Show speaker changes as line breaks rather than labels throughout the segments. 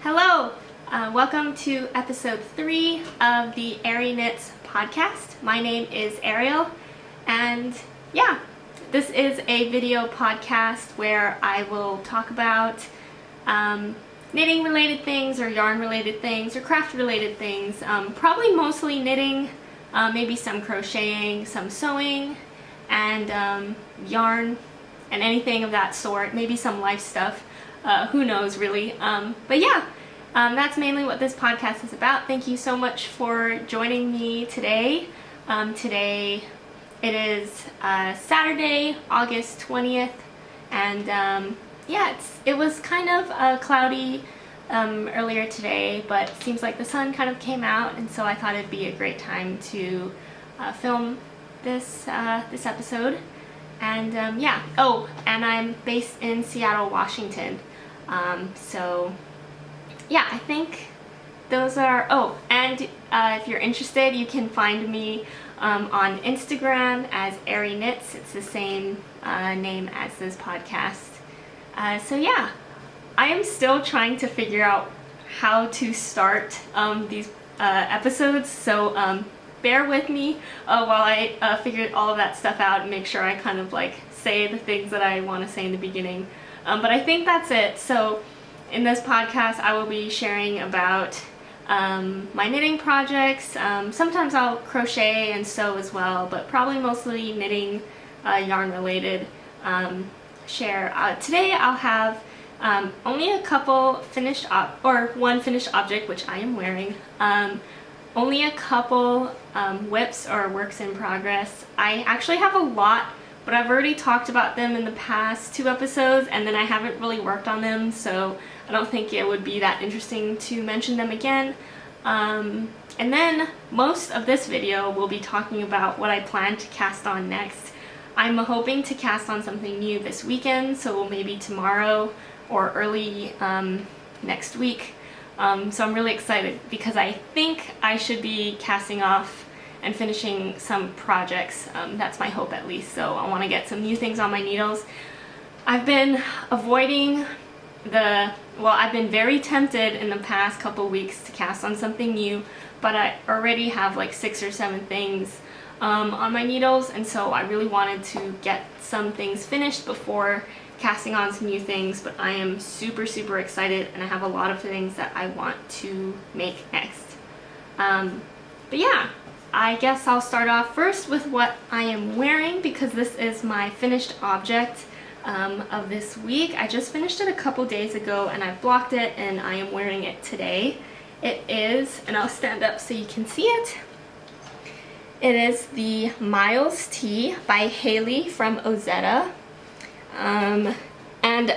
Hello! Welcome to episode 3 of the Arieknits podcast. My name is Ariel, and yeah, this is a video podcast where I will talk about knitting related things or yarn related things or craft related things. Probably mostly knitting, maybe some crocheting, some sewing, and yarn and anything of that sort. Maybe some life stuff. Who knows really. But yeah, that's mainly what this podcast is about. Thank you so much for joining me today. Today it is Saturday, August 20th, and yeah, it was kind of cloudy earlier today, but it seems like the sun kind of came out, and so I thought it'd be a great time to film this episode. And yeah, oh, and I'm based in Seattle, Washington. So yeah, I think those are, oh, and if you're interested, you can find me on Instagram as arieknits. It's the same name as this podcast. So yeah, I am still trying to figure out how to start these episodes, so bear with me while I figure all of that stuff out and make sure I kind of like say the things that I want to say in the beginning. But I think that's it. So in this podcast I will be sharing about my knitting projects. Sometimes I'll crochet and sew as well, but probably mostly knitting, yarn related. Today I'll have only a couple finished one finished object, which I am wearing. Only a couple whips or works in progress. I actually have a lot, but I've already talked about them in the past 2 episodes, and then I haven't really worked on them, so I don't think it would be that interesting to mention them again. And then most of this video will be talking about what I plan to cast on next. I'm hoping to cast on something new this weekend, so maybe tomorrow or early next week. So I'm really excited because I think I should be casting off and finishing some projects. That's my hope, at least. So I want to get some new things on my needles. I've been avoiding I've been very tempted in the past couple weeks to cast on something new, but I already have like 6 or 7 things on my needles, and so I really wanted to get some things finished before casting on some new things. But I am super excited, and I have a lot of things that I want to make next. But yeah, I guess I'll start off first with what I am wearing, because this is my finished object of this week. I just finished it a couple days ago and I've blocked it, and I am wearing it today. It is, and I'll stand up so you can see it. It is the Miles Tee by Hailey from Ozetta. And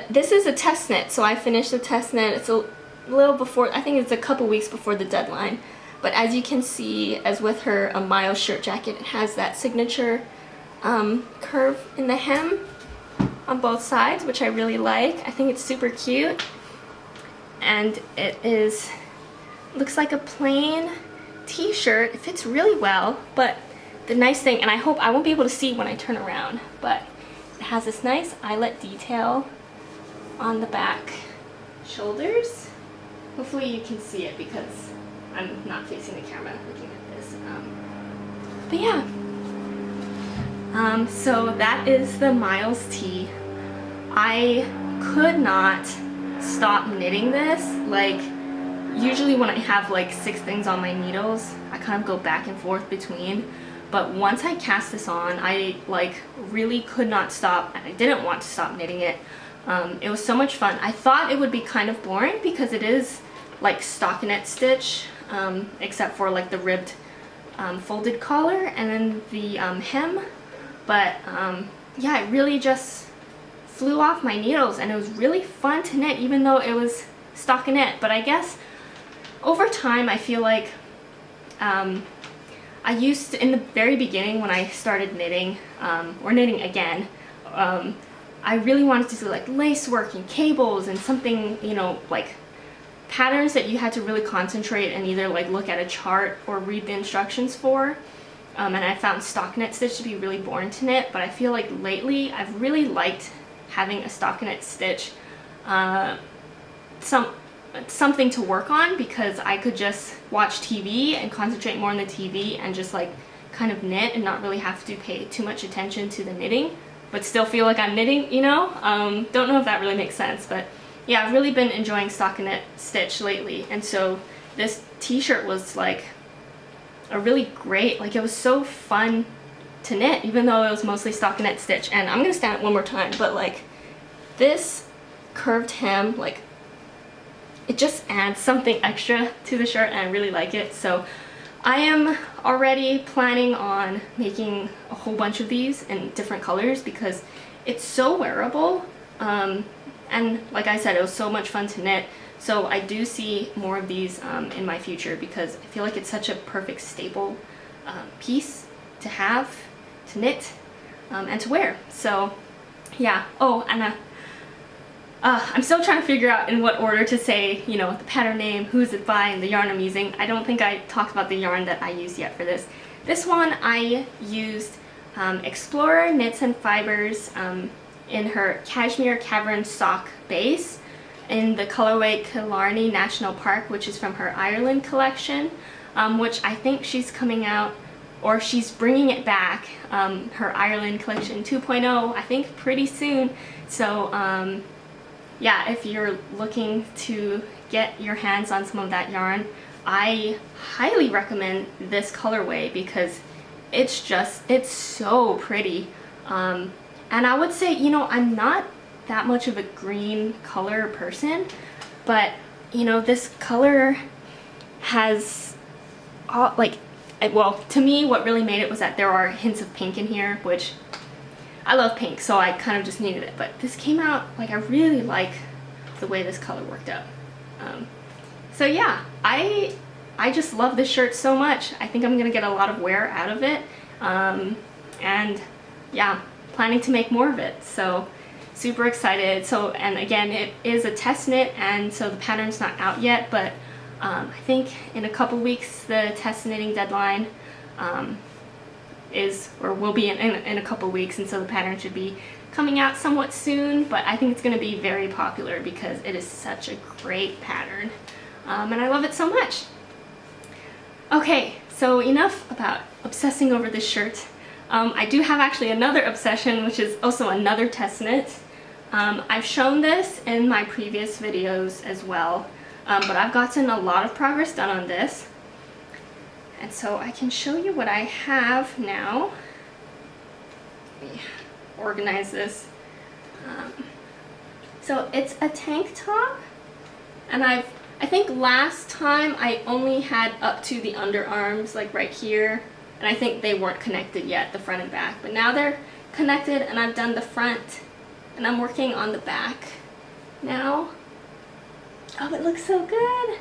this is a test knit, so I finished the test knit. It's a little before, I think it's a couple weeks before the deadline. But as you can see, as with her Miles shirt jacket, it has that signature curve in the hem on both sides, which I really like. I think it's super cute. And looks like a plain t-shirt. It fits really well, but the nice thing, and I hope I won't be able to see when I turn around, but it has this nice eyelet detail on the back shoulders. Hopefully you can see it because I'm not facing the camera looking at this. But yeah. So that is the Miles Tee. I could not stop knitting this. Like, usually when I have like 6 things on my needles, I kind of go back and forth between. But once I cast this on, I like really could not stop, and I didn't want to stop knitting it. It was so much fun. I thought it would be kind of boring because it is like stockinette stitch, except for like the ribbed folded collar and then the hem. But yeah, it really just flew off my needles, and it was really fun to knit, even though it was stockinette. But I guess over time I feel like I used to, in the very beginning when I started knitting, or knitting again, I really wanted to do like lace work and cables and something, you know, like patterns that you had to really concentrate and either like look at a chart or read the instructions for. And I found stockinette stitch to be really boring to knit, but I feel like lately I've really liked having a stockinette stitch. something to work on, because I could just watch TV and concentrate more on the TV and just like kind of knit and not really have to pay too much attention to the knitting, but still feel like I'm knitting, you know? Don't know if that really makes sense, but yeah, I've really been enjoying stockinette stitch lately, and so this t-shirt was like a really great, like it was so fun to knit, even though it was mostly stockinette stitch. And I'm gonna stand it one more time, but like this curved hem, like it just adds something extra to the shirt, and I really like it. So I am already planning on making a whole bunch of these in different colors because it's so wearable, and like I said, it was so much fun to knit. So I do see more of these in my future, because I feel like it's such a perfect staple piece to have, to knit, and to wear. So yeah. Oh, and I'm still trying to figure out in what order to say, you know, the pattern name, who's it by, and the yarn I'm using. I don't think I talked about the yarn that I used yet for this. This one I used Explorer Knits and Fibers in her Cashmere Caverns sock base in the colorway Killarney National Park, which is from her Ireland collection, which I think she's coming out, or she's bringing it back, her Ireland collection 2.0, I think pretty soon. So yeah, if you're looking to get your hands on some of that yarn, I highly recommend this colorway because it's so pretty. And I would say, you know, I'm not that much of a green color person, but you know, this color has all, like, well, to me what really made it was that there are hints of pink in here, which I love pink, so I kind of just needed it. But this came out, like, I really like the way this color worked out. So yeah, I just love this shirt so much. I think I'm gonna get a lot of wear out of it, and yeah, planning to make more of it. So super excited. So, and again, it is a test knit, and so the pattern's not out yet, but I think in a couple weeks the test knitting deadline will be in a couple weeks, and so the pattern should be coming out somewhat soon. But I think it's going to be very popular because it is such a great pattern, and I love it so much. Okay, so enough about obsessing over this shirt. I do have actually another obsession, which is also another test knit. I've shown this in my previous videos as well, but I've gotten a lot of progress done on this. And so I can show you what I have now. Let me organize this. So it's a tank top, and I think last time I only had up to the underarms, like right here, and I think they weren't connected yet, the front and back, but now they're connected, and I've done the front, and I'm working on the back now. Oh, it looks so good.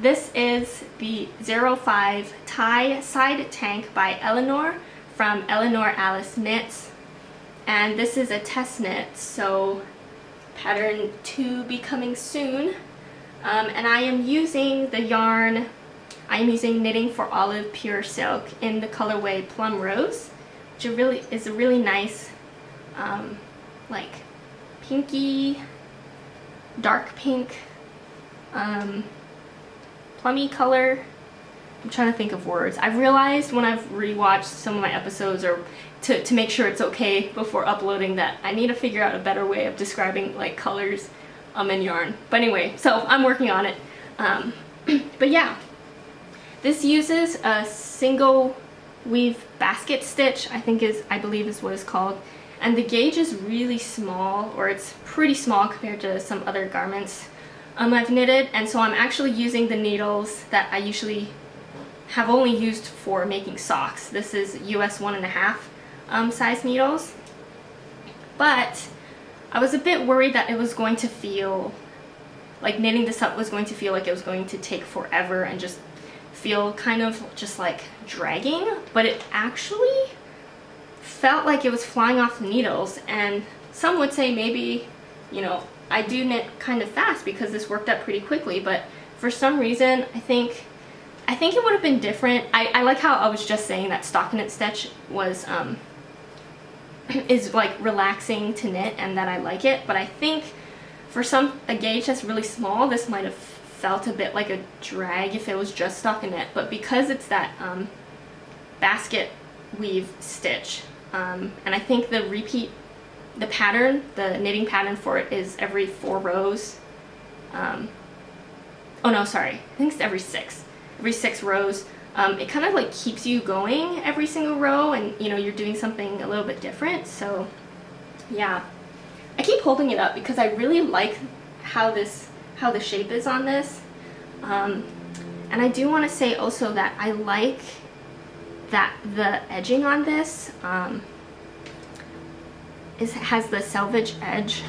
This is the 05 Tie Side Tank by Eleanor from Eleanor Alice Knits, and this is a test knit, so pattern 2 be coming soon. And I am using the yarn, I am using Knitting for Olive Pure Silk in the colorway Plum Rose, which is a really nice, like pinky, dark pink, plummy color. I'm trying to think of words. I've realized when I've rewatched some of my episodes, or to make sure it's okay before uploading, that I need to figure out a better way of describing like colors in yarn. But anyway, so I'm working on it. But yeah, this uses a single weave basket stitch, I believe is what it's called, and the gauge is really small, or it's pretty small compared to some other garments I've knitted, and so I'm actually using the needles that I usually have only used for making socks. This is US 1.5 size needles, but I was a bit worried that it was going to feel like knitting this up was going to feel like it was going to take forever and just feel kind of just like dragging, but it actually felt like it was flying off the needles. And some would say maybe, you know, I do knit kind of fast because this worked up pretty quickly, but for some reason I think it would have been different. I like how I was just saying that stockinette stitch was is like relaxing to knit and that I like it, but I think For a gauge that's really small, this might have felt a bit like a drag if it was just stockinette, but because it's that basket weave stitch, and I think the pattern, the knitting pattern for it is every 4 rows. Oh no, sorry, I think it's every 6 rows. It kind of like keeps you going every single row, and you know, you're doing something a little bit different. So yeah, I keep holding it up because I really like how the shape is on this. And I do want to say also that I like that the edging on this has the selvage edge,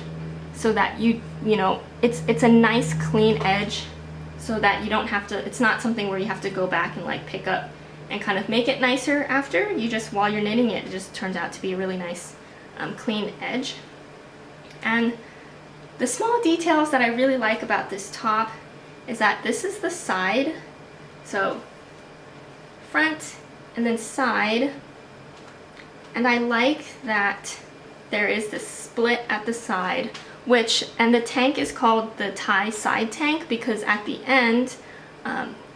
so that you know, it's a nice clean edge, so that you don't have to, it's not something where you have to go back and like pick up and kind of make it nicer after. You just, while you're knitting it, it just turns out to be a really nice clean edge. And the small details that I really like about this top is that this is the side, so front and then side, and I like that there is this split at the side, and the tank is called the tie side tank because at the end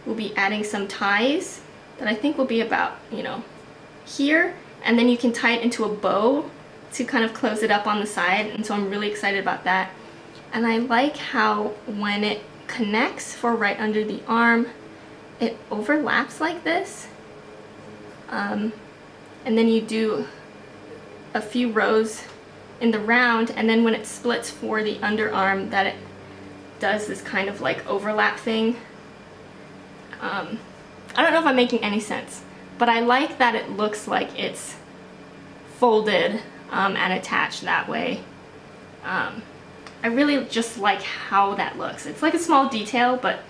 we'll be adding some ties that I think will be about, you know, here, and then you can tie it into a bow to kind of close it up on the side, and so I'm really excited about that. And I like how when it connects for right under the arm, it overlaps like this, and then you do a few rows in the round, and then when it splits for the underarm, that it does this kind of like overlap thing. I don't know if I'm making any sense, but I like that it looks like it's folded and attached that way. I really just like how that looks. It's like a small detail, but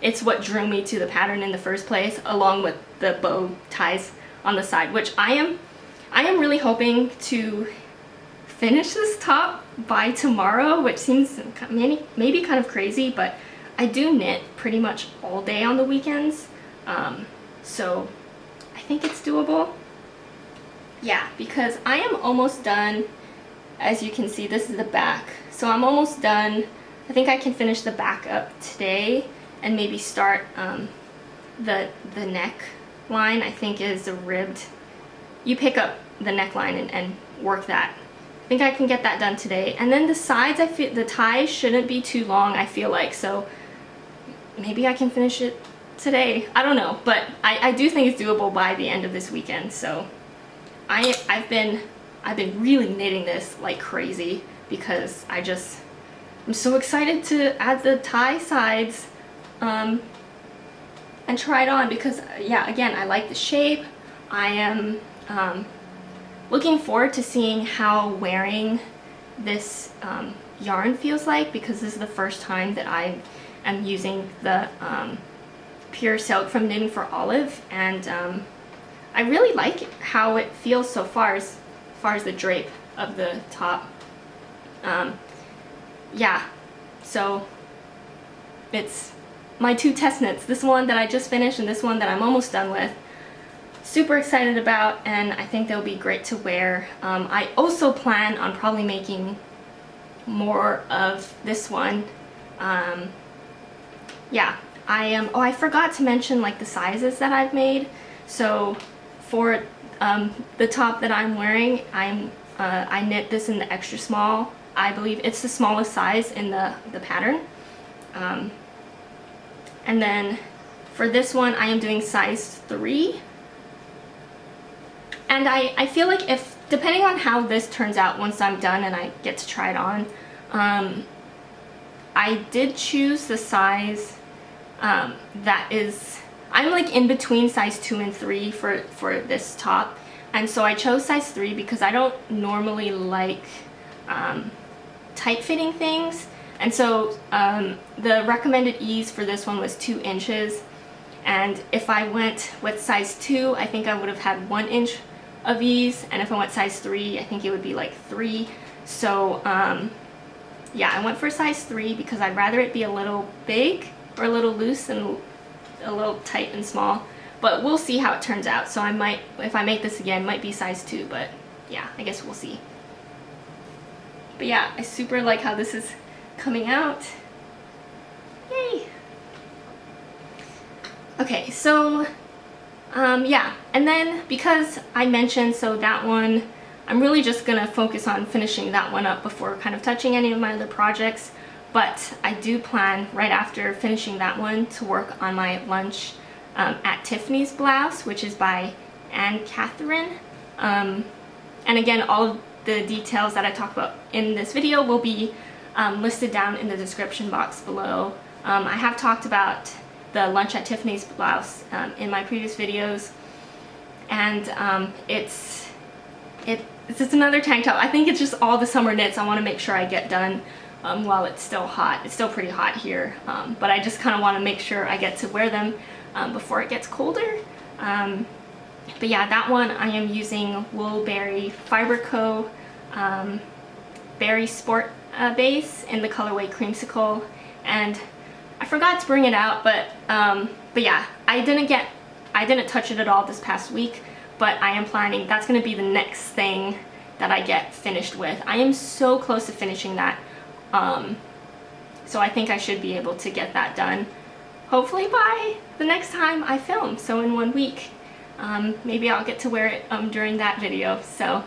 it's what drew me to the pattern in the first place, along with the bow ties on the side, which I am really hoping to finish this top by tomorrow, which seems maybe kind of crazy, but I do knit pretty much all day on the weekends, so I think it's doable. Yeah, because I am almost done. As you can see, this is the back, so I'm almost done. I think I can finish the back up today and maybe start the neck line. I think is a ribbed. You pick up the neckline and work that. I think I can get that done today. And then the sides, I feel the ties shouldn't be too long, I feel like, so maybe I can finish it today. I don't know, but I do think it's doable by the end of this weekend. So I've been really knitting this like crazy because I'm so excited to add the tie sides and try it on, because yeah, again, I like the shape. I am looking forward to seeing how wearing this yarn feels like, because this is the first time that I am using the pure silk from Knitting for Olive, and I really like how it feels so far as the drape of the top. Yeah, so it's my 2 test knits, this one that I just finished and this one that I'm almost done with. Super excited about, and I think they'll be great to wear. I also plan on probably making more of this one. Yeah, I forgot to mention like the sizes that I've made. So for the top that I'm wearing, I knit this in the extra small. I believe it's the smallest size in the pattern. And then for this one, I am doing size 3. And I feel like depending on how this turns out once I'm done and I get to try it on, I did choose the size that is, I'm like in between size 2 and 3 for this top. And so I chose size 3 because I don't normally like tight-fitting things. And so the recommended ease for this one was 2 inches. And if I went with size 2, I think I would have had 1 inch of ease. And if I went size 3, I think it would be like 3. So yeah, I went for size 3 because I'd rather it be a little big or a little loose than a little tight and small. But we'll see how it turns out. So I might, if I make this again, might be size 2, but yeah, I guess we'll see. But yeah, I super like how this coming out. Yay! Okay, so yeah, and then because I mentioned, so that one, I'm really just gonna focus on finishing that one up before kind of touching any of my other projects, but I do plan right after finishing that one to work on my lunch at Tiffanys blouse, which is by Ann-Kathrin. And again, all of the details that I talk about in this video will be listed down in the description box below. I have talked about the lunch at Tiffanys blouse in my previous videos, and it's just another tank top. I think it's just all the summer knits I want to make sure I get done while it's still hot. It's still pretty hot here, but I just kind of want to make sure I get to wear them before it gets colder. But yeah, that one I am using Woolberry Fiber Co. Berry Sport base in the colorway Creamsicle, and I forgot to bring it out, but yeah, I didn't touch it at all this past week, but I am planning, that's going to be the next thing that I get finished with. I am so close to finishing that, so I think I should be able to get that done hopefully by the next time I film, so in 1 week. Maybe I'll get to wear it during that video, so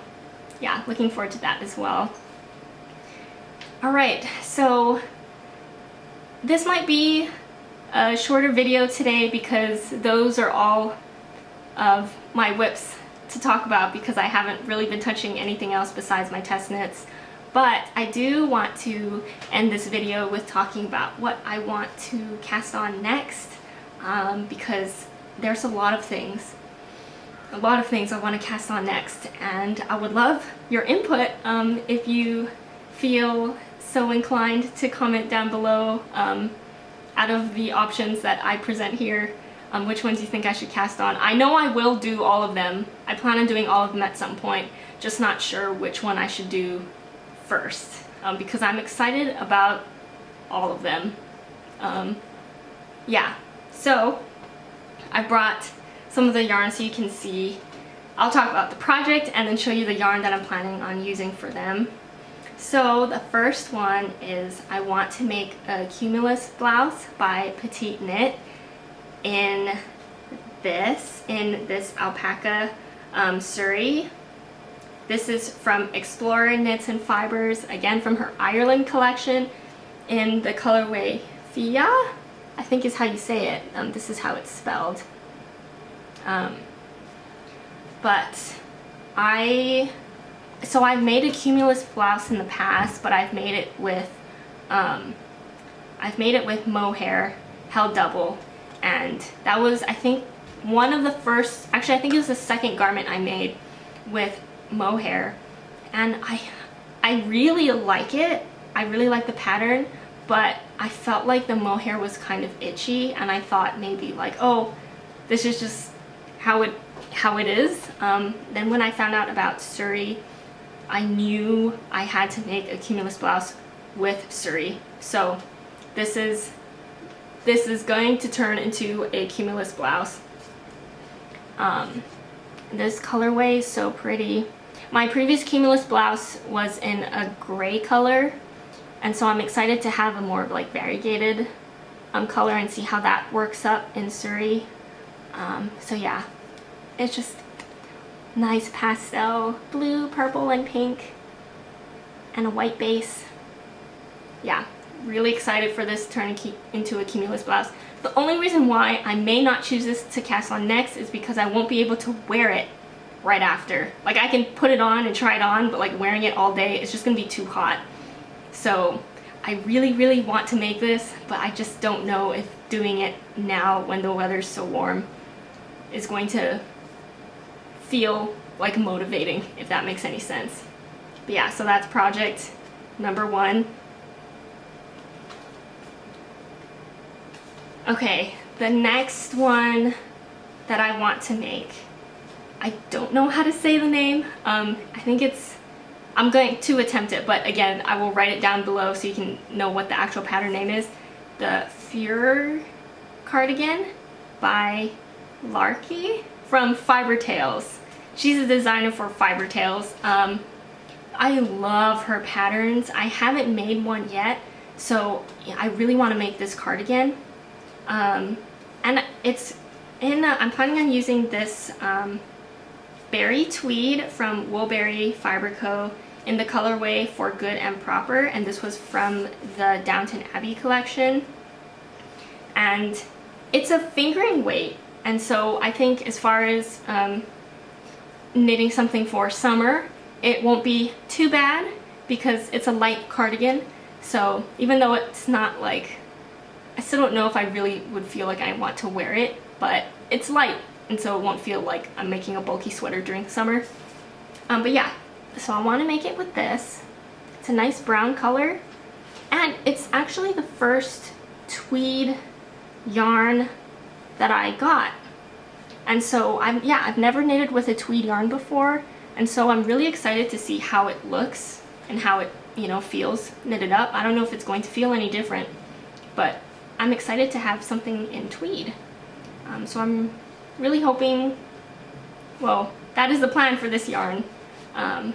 yeah, looking forward to that as well. Alright, so this might be a shorter video today because those are all of my whips to talk about, because I haven't really been touching anything else besides my test knits. But I do want to end this video with talking about what I want to cast on next, because there's a lot of things I want to cast on next, and I would love your input if you feel so inclined to comment down below, out of the options that I present here, which ones you think I should cast on. I know I will do all of them. I plan on doing all of them at some point, just not sure which one I should do first, because I'm excited about all of them. Yeah, so I brought some of the yarn so you can see. I'll talk about the project and then show you the yarn that I'm planning on using for them. So the first one is I want to make a Cumulus blouse by Petite Knit in this Alpaca Suri. This is from Explorer Knits and Fibers, again from her Ireland collection, in the colorway Fiadh, I think is how you say it. This is how it's spelled. But so I've made a Cumulus blouse in the past, but I've made it with mohair held double, and that was, I think, one of the first, actually I think it was the second garment I made with mohair, and I really like it. I really like the pattern, but I felt like the mohair was kind of itchy, and I thought maybe like, oh, this is just how it is. Then when I found out about Suri, I knew I had to make a Cumulus blouse with Suri. So this is going to turn into a Cumulus blouse. This colorway is so pretty. My previous Cumulus blouse was in a gray color, and so I'm excited to have a more like variegated color and see how that works up in Suri. So yeah, it's just nice pastel, blue, purple, and pink, and a white base. Yeah, really excited for this to turn into a Cumulus blouse. The only reason why I may not choose this to cast on next is because I won't be able to wear it right after. Like, I can put it on and try it on, but like wearing it all day, it's just gonna be too hot. So I really, really want to make this, but I just don't know if doing it now when the weather's so warm is going to feel like motivating, if that makes any sense. But yeah, so that's project number 1. Okay, the next one that I want to make, I don't know how to say the name. I think I'm going to attempt it, but again, I will write it down below so you can know what the actual pattern name is. The Fjer cardigan by Lærke from Fiber Tales. She's a designer for Fiber Tales. I love her patterns. I haven't made one yet So yeah, I really want to make this cardigan. And it's in, I'm planning on using this berry tweed from Woolberry Fiber Co. in the colorway For Good and Proper, and this was from the Downton Abbey collection. And it's a fingering weight, and so I think as far as knitting something for summer, it won't be too bad because it's a light cardigan. So even though it's not like, I still don't know if I really would feel like I want to wear it, but it's light, and so it won't feel like I'm making a bulky sweater during the summer. But yeah, so I want to make it with this. It's a nice brown color, and it's actually the first tweed yarn that I got. And so I've never knitted with a tweed yarn before, and so I'm really excited to see how it looks and how it, you know, feels knitted up. I don't know if it's going to feel any different, but I'm excited to have something in tweed. So I'm really hoping, well, that is the plan for this yarn. And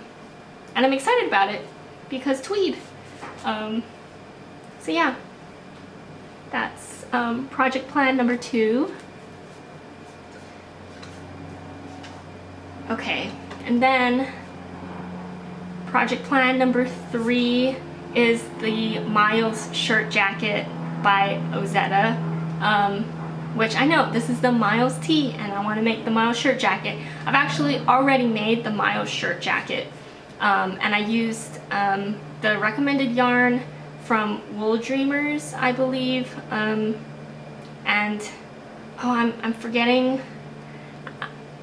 I'm excited about it because tweed. So yeah, that's project plan number 2. Okay, and then project plan number 3 is the Miles shirt jacket by Ozetta, which I know this is the Miles tee, and I want to make the Miles shirt jacket. I've actually already made the Miles shirt jacket, and I used the recommended yarn from Wool Dreamers, I believe, and oh, I'm forgetting.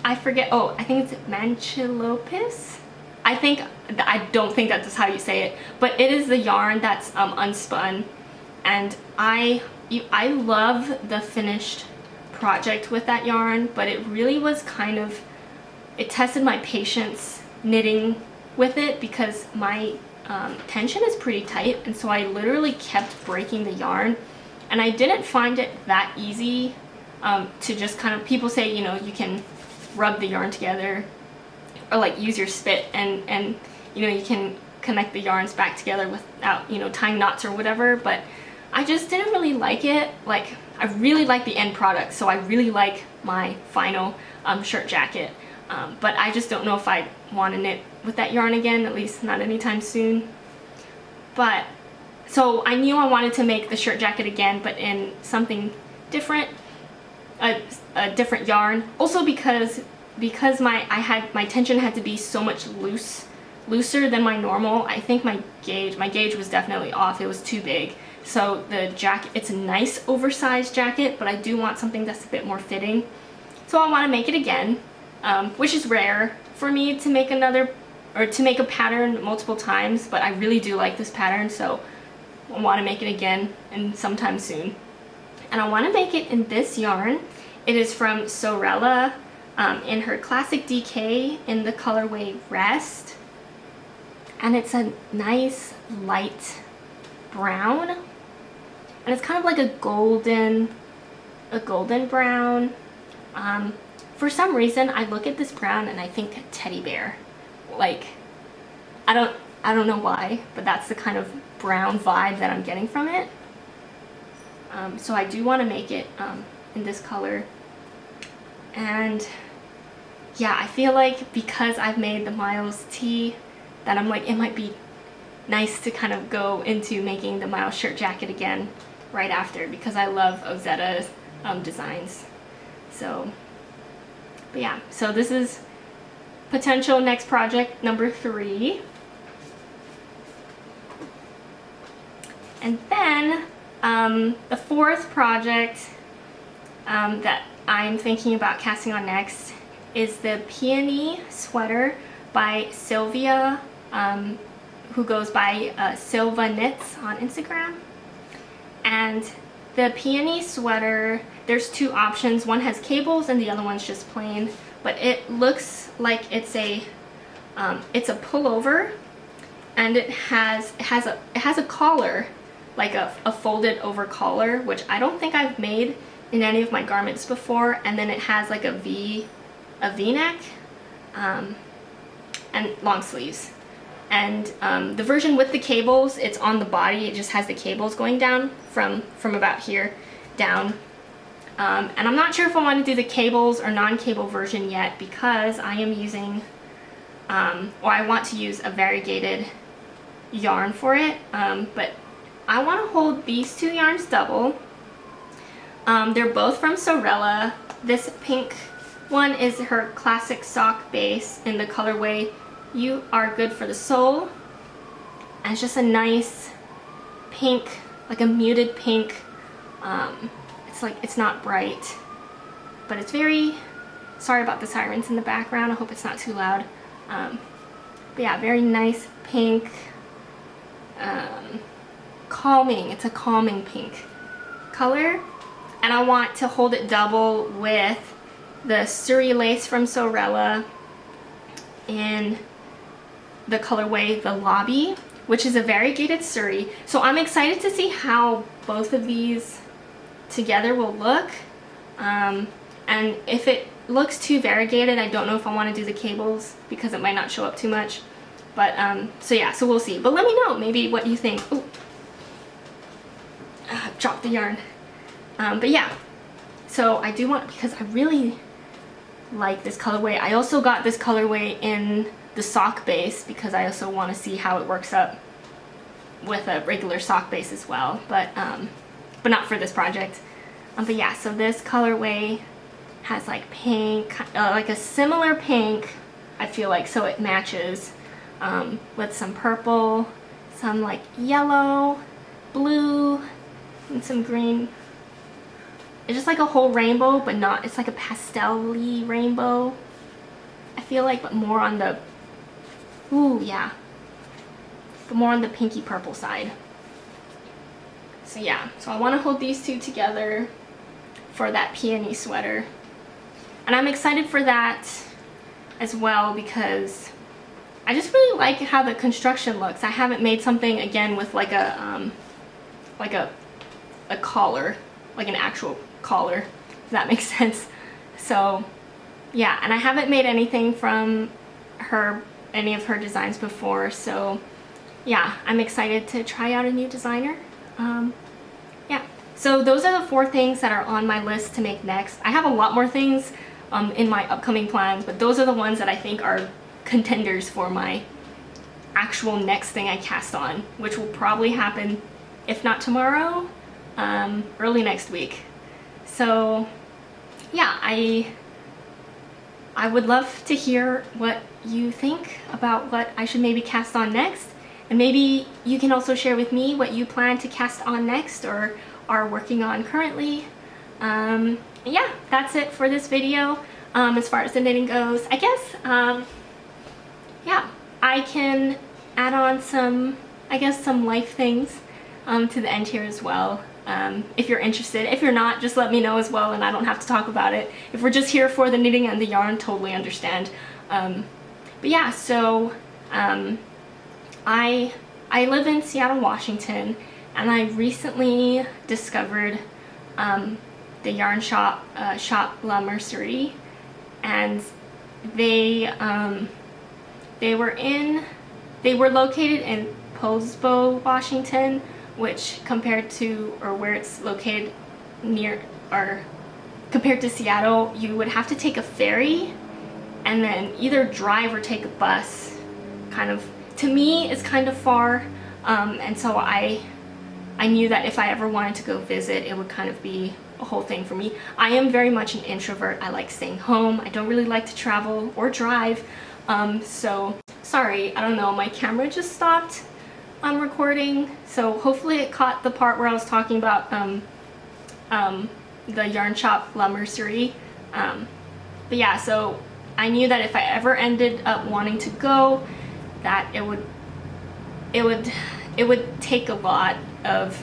I forget. Oh, I think it's Manchilopis. I don't think that's how you say it, but it is the yarn that's unspun, and I love the finished project with that yarn, but it really was kind of, it tested my patience knitting with it because my tension is pretty tight, and so I literally kept breaking the yarn, and I didn't find it that easy to just kind of, people say, you know, you can rub the yarn together or like use your spit and you know, you can connect the yarns back together without, you know, tying knots or whatever, but I just didn't really like it. Like, I really like the end product, so I really like my final shirt jacket, but I just don't know if I want to knit with that yarn again, at least not anytime soon. But so I knew I wanted to make the shirt jacket again, but in something different, a different yarn. Also because my tension had to be so much looser than my normal. I think my gauge was definitely off. It was too big. So the jacket, it's a nice oversized jacket, but I do want something that's a bit more fitting. So I want to make it again, which is rare for me to make another, or to make a pattern multiple times, but I really do like this pattern, so I want to make it again and sometime soon. And I want to make it in this yarn. It is from Sewrella, in her Classic DK in the colorway Rest, and it's a nice light brown, and it's kind of like a golden brown. For some reason I look at this brown and I think teddy bear. Like, I don't know why, but that's the kind of brown vibe that I'm getting from it. So I do want to make it in this color. And yeah, I feel like because I've made the Miles tee, that I'm like, it might be nice to kind of go into making the Miles shirt jacket again right after, because I love Ozetta's designs. So, but yeah, so this is potential next project number 3. And then the 4th project that I'm thinking about casting on next is the Peony sweater by Sylvia, who goes by Silva Knits on Instagram. And the Peony sweater, there's 2 options. One has cables and the other one's just plain, but it looks like it's a pullover, and it has a collar, like a folded over collar, which I don't think I've made in any of my garments before. And then it has like a V-neck, and long sleeves. And the version with the cables, it's on the body. It just has the cables going down from about here down. And I'm not sure if I want to do the cables or non-cable version yet, because I am using, or I want to use a variegated yarn for it. But I want to hold these two yarns double. They're both from Sewrella. This pink one is her classic sock base in the colorway You Are Good for the Soul. And it's just a nice pink, like a muted pink. It's like, it's not bright, but it's very, sorry about the sirens in the background. I hope it's not too loud. But yeah, very nice pink, calming. It's a calming pink color. And I want to hold it double with the Suri lace from Sewrella in the colorway The Lobby, which is a variegated Suri. So I'm excited to see how both of these together will look. And if it looks too variegated, I don't know if I want to do the cables because it might not show up too much. But so yeah, so we'll see. But let me know maybe what you think. Ooh. Dropped the yarn. But yeah, so I do want, because I really like this colorway. I also got this colorway in the sock base because I also want to see how it works up with a regular sock base as well, but not for this project. But yeah, so this colorway has like pink, like a similar pink, I feel like, so it matches with some purple, some like yellow, blue, and some green. It's just like a whole rainbow, but not, it's like a pastel-y rainbow, I feel like, but more on the, ooh, yeah, but more on the pinky purple side. So yeah, so I want to hold these two together for that peony sweater. And I'm excited for that as well because I just really like how the construction looks. I haven't made something, again, with like a collar, like an actual collar, if that makes sense. So yeah, and I haven't made anything from her, any of her designs before, so yeah, I'm excited to try out a new designer. Yeah, so those are the 4 things that are on my list to make next. I have a lot more things in my upcoming plans, but those are the ones that I think are contenders for my actual next thing I cast on, which will probably happen, if not tomorrow, early next week. So yeah, I would love to hear what you think about what I should maybe cast on next, and maybe you can also share with me what you plan to cast on next or are working on currently. Yeah, that's it for this video. As far as the knitting goes, I guess yeah, I can add on some, I guess, some life things to the end here as well. If you're interested. If you're not, just let me know as well and I don't have to talk about it. If we're just here for the knitting and the yarn, totally understand. But yeah, so I live in Seattle, Washington, and I recently discovered the yarn shop, Plum, and they were located in Posbo, Washington, which compared to, or where it's located near, or compared to Seattle, you would have to take a ferry and then either drive or take a bus. Kind of, to me, it's kind of far, and so I knew that if I ever wanted to go visit, it would kind of be a whole thing for me. I am very much an introvert. I like staying home. I don't really like to travel or drive, so sorry, I don't know, my camera just stopped recording, so hopefully it caught the part where I was talking about the yarn shop Lumbersery. But yeah, so I knew that if I ever ended up wanting to go, that it would take a lot of,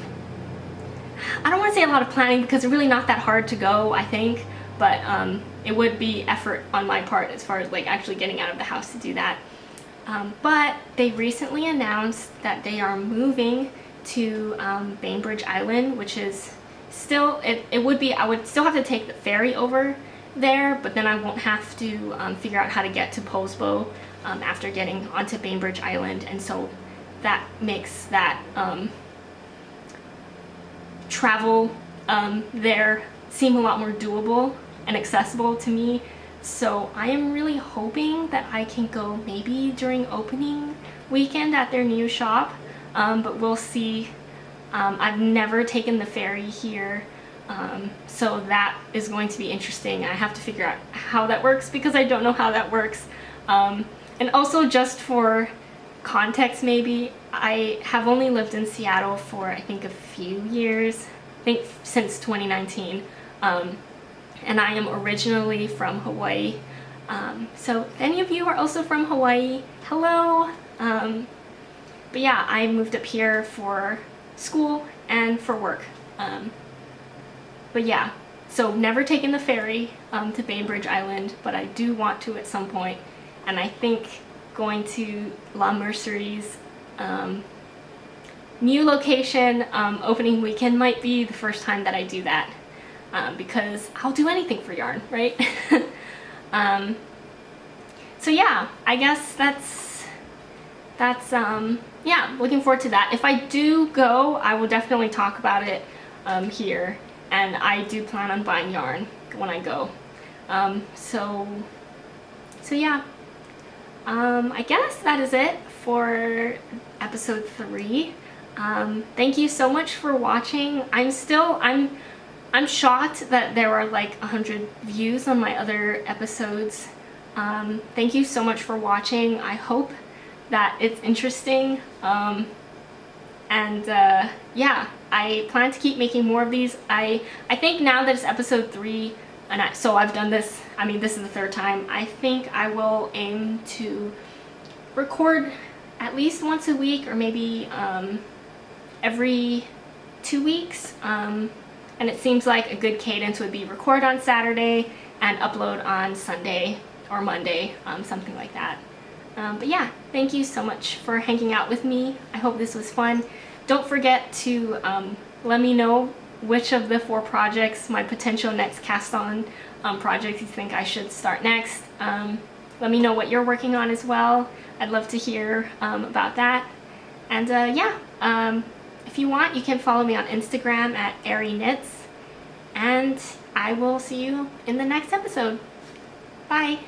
I don't want to say a lot of planning because it's really not that hard to go, I think, but it would be effort on my part as far as like actually getting out of the house to do that. But they recently announced that they are moving to Bainbridge Island, which is still, it would be, I would still have to take the ferry over there, but then I won't have to figure out how to get to Posbo after getting onto Bainbridge Island, and so that makes that travel there seem a lot more doable and accessible to me. So I am really hoping that I can go maybe during opening weekend at their new shop, but we'll see. I've never taken the ferry here, so that is going to be interesting. I have to figure out how that works because I don't know how that works. And also, just for context maybe, I have only lived in Seattle for I think a few years, I think since 2019, and I am originally from Hawaii. So if any of you are also from Hawaii, hello. But yeah, I moved up here for school and for work. But yeah, so never taken the ferry to Bainbridge Island, but I do want to at some point, and I think going to La Mercerie's new location opening weekend might be the first time that I do that, because I'll do anything for yarn, right? So yeah, I guess that's yeah, looking forward to that. If I do go, I will definitely talk about it here, and I do plan on buying yarn when I go. So yeah, I guess that is it for episode 3. Thank you so much for watching. I'm shocked that there were like 100 views on my other episodes. Thank you so much for watching. I hope that it's interesting, and yeah, I plan to keep making more of these. I think now that it's episode 3, and so I've done this, I mean this is the 3rd time, I think I will aim to record at least once a week, or maybe every 2 weeks, and it seems like a good cadence would be record on Saturday and upload on Sunday or Monday, something like that. But yeah, thank you so much for hanging out with me. I hope this was fun. Don't forget to let me know which of the 4 projects, my potential next cast-on projects, you think I should start next. Let me know what you're working on as well. I'd love to hear about that. And yeah, if you want, you can follow me on Instagram at arieknits, and I will see you in the next episode. Bye!